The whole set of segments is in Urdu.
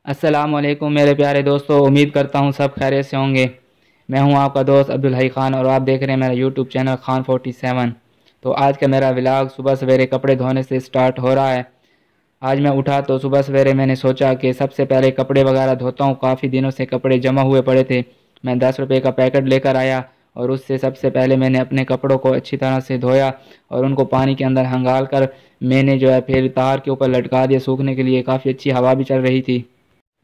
السلام علیکم میرے پیارے دوستو، امید کرتا ہوں سب خیریت سے ہوں گے۔ میں ہوں آپ کا دوست عبدالحی خان اور آپ دیکھ رہے ہیں میرا یوٹیوب چینل خان 47۔ تو آج کا میرا ولاگ صبح سویرے کپڑے دھونے سے سٹارٹ ہو رہا ہے۔ آج میں اٹھا تو صبح سویرے میں نے سوچا کہ سب سے پہلے کپڑے وغیرہ دھوتا ہوں، کافی دنوں سے کپڑے جمع ہوئے پڑے تھے۔ میں 10 روپے کا پیکٹ لے کر آیا اور اس سے سب سے پہلے میں نے اپنے کپڑوں کو اچھی طرح سے دھویا اور ان کو پانی کے اندر ہنگال کر میں نے پھر تار کے اوپر لٹکا دیا سوکھنے کے لیے۔ کافی اچھی ہوا بھی چل رہی تھی۔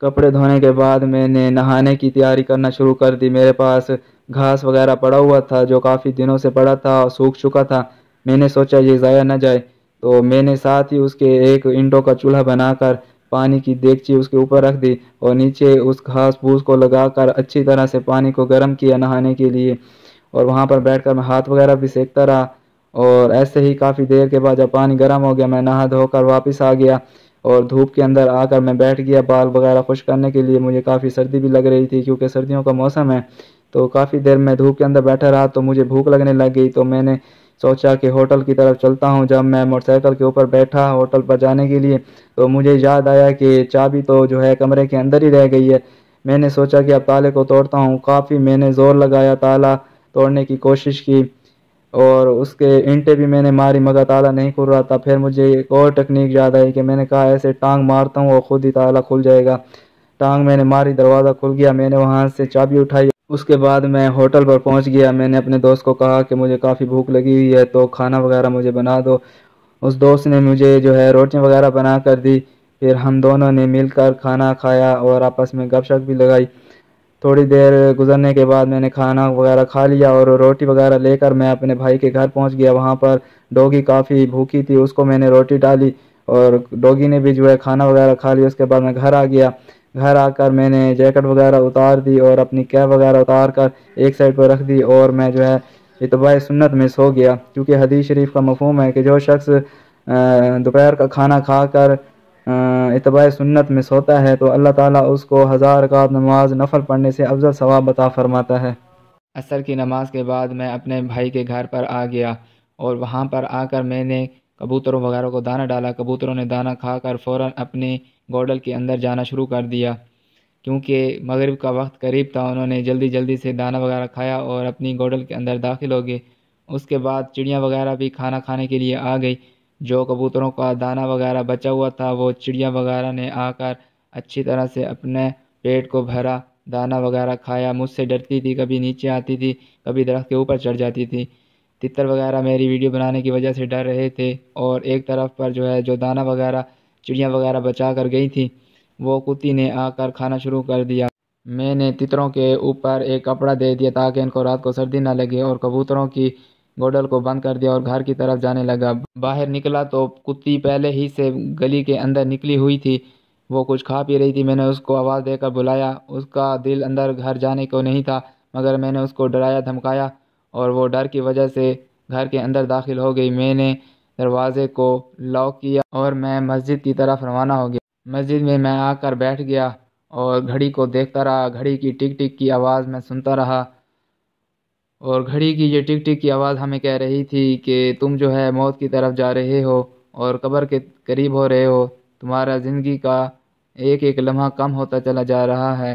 کپڑے دھونے کے بعد میں نے نہانے کی تیاری کرنا شروع کر دی۔ میرے پاس گھاس وغیرہ پڑا ہوا تھا جو کافی دنوں سے پڑا تھا اور سوکھ چکا تھا۔ میں نے سوچا یہ ضائع نہ جائے، تو میں نے ساتھ ہی اس کے ایک اینٹوں کا چولہا بنا کر پانی کی دیگچی اس کے اوپر رکھ دی اور نیچے اس گھاس پھوس کو لگا کر اچھی طرح سے پانی کو گرم کیا نہانے کے لیے، اور وہاں پر بیٹھ کر میں ہاتھ وغیرہ بھی سیکتا رہا۔ اور ایسے ہی کافی دیر کے بعد جب پانی گرم ہو گیا میں نہا دھو کر واپس آ گیا اور دھوپ کے اندر آ کر میں بیٹھ گیا بال وغیرہ خشک کرنے کے لیے۔ مجھے کافی سردی بھی لگ رہی تھی کیونکہ سردیوں کا موسم ہے، تو کافی دیر میں دھوپ کے اندر بیٹھا رہا تو مجھے بھوک لگنے لگ گئی، تو میں نے سوچا کہ ہوٹل کی طرف چلتا ہوں۔ جب میں موٹر سائیکل کے اوپر بیٹھا ہوٹل پر جانے کے لیے تو مجھے یاد آیا کہ چابی تو کمرے کے اندر ہی رہ گئی ہے۔ میں نے سوچا کہ اب تالے کو توڑتا ہوں۔ کافی میں نے زور لگایا، تالا توڑنے کی کوشش کی اور اس کے اینٹیں بھی میں نے ماری مگر تالا نہیں کھل رہا تھا۔ پھر مجھے ایک اور ٹیکنیک یاد آئی کہ میں نے کہا ایسے ٹانگ مارتا ہوں اور خود ہی تالا کھل جائے گا۔ ٹانگ میں نے ماری، دروازہ کھل گیا۔ میں نے وہاں سے چابی اٹھائی، اس کے بعد میں ہوٹل پر پہنچ گیا۔ میں نے اپنے دوست کو کہا کہ مجھے کافی بھوک لگی ہوئی ہے تو کھانا وغیرہ مجھے بنا دو۔ اس دوست نے مجھے روٹیاں وغیرہ بنا کر دی۔ پھر ہم دونوں نے مل کر کھانا کھایا اور آپس میں گپ شپ بھی لگائی۔ تھوڑی دیر گزرنے کے بعد میں نے کھانا وغیرہ کھا لیا اور روٹی وغیرہ لے کر میں اپنے بھائی کے گھر پہنچ گیا۔ وہاں پر ڈوگی کافی بھوکی تھی، اس کو میں نے روٹی ڈالی اور ڈوگی نے بھی کھانا وغیرہ کھا لیا۔ اس کے بعد میں گھر آ گیا۔ گھر آ کر میں نے جیکٹ وغیرہ اتار دی اور اپنی کیپ وغیرہ اتار کر ایک سائڈ پر رکھ دی اور میں اتباع سنت میں سو گیا، کیونکہ حدیث شریف کا مفہوم ہے کہ جو شخص دوپہر کا کھانا کھا کر اتباع سنت میں سوتا ہے تو اللہ تعالیٰ اس کو 1000 رکعت نماز نفل پڑھنے سے افضل ثواب عطا فرماتا ہے۔ عصر کی نماز کے بعد میں اپنے بھائی کے گھر پر آ گیا اور وہاں پر آ کر میں نے کبوتروں وغیرہ کو دانہ ڈالا۔ کبوتروں نے دانہ کھا کر فوراً اپنے گوڈل کے اندر جانا شروع کر دیا، کیونکہ مغرب کا وقت قریب تھا۔ انہوں نے جلدی جلدی سے دانہ وغیرہ کھایا اور اپنی گوڈل کے اندر داخل ہو گئے۔ اس کے بعد چڑیاں وغیرہ بھی کھانا کھانے کے لیے آ گئی۔ جو کبوتروں کا دانہ وغیرہ بچا ہوا تھا وہ چڑیاں وغیرہ نے آ کر اچھی طرح سے اپنے پیٹ کو بھرا، دانہ وغیرہ کھایا۔ مجھ سے ڈرتی تھی، کبھی نیچے آتی تھی، کبھی درخت کے اوپر چڑھ جاتی تھی۔ تتر وغیرہ میری ویڈیو بنانے کی وجہ سے ڈر رہے تھے اور ایک طرف پر جو دانہ وغیرہ چڑیاں وغیرہ بچا کر گئی تھی وہ کتی نے آ کر کھانا شروع کر دیا۔ میں نے تتروں کے اوپر ایک کپڑا دے دیا تاکہ ان کو رات کو سردی نہ لگے اور کبوتروں کی گوڈل کو بند کر دیا اور گھر کی طرف جانے لگا۔ باہر نکلا تو کتی پہلے ہی سے گلی کے اندر نکلی ہوئی تھی، وہ کچھ کھا پی رہی تھی۔ میں نے اس کو آواز دے کر بلایا، اس کا دل اندر گھر جانے کو نہیں تھا مگر میں نے اس کو ڈرایا دھمکایا اور وہ ڈر کی وجہ سے گھر کے اندر داخل ہو گئی۔ میں نے دروازے کو لاک کیا اور میں مسجد کی طرف روانہ ہو گیا۔ مسجد میں آ کر بیٹھ گیا اور گھڑی کو دیکھتا رہا۔ گھڑی کی ٹک ٹک کی آواز میں سنتا رہا اور گھڑی کی یہ ٹک ٹک کی آواز ہمیں کہہ رہی تھی کہ تم موت کی طرف جا رہے ہو اور قبر کے قریب ہو رہے ہو، تمہارا زندگی کا ایک ایک لمحہ کم ہوتا چلا جا رہا ہے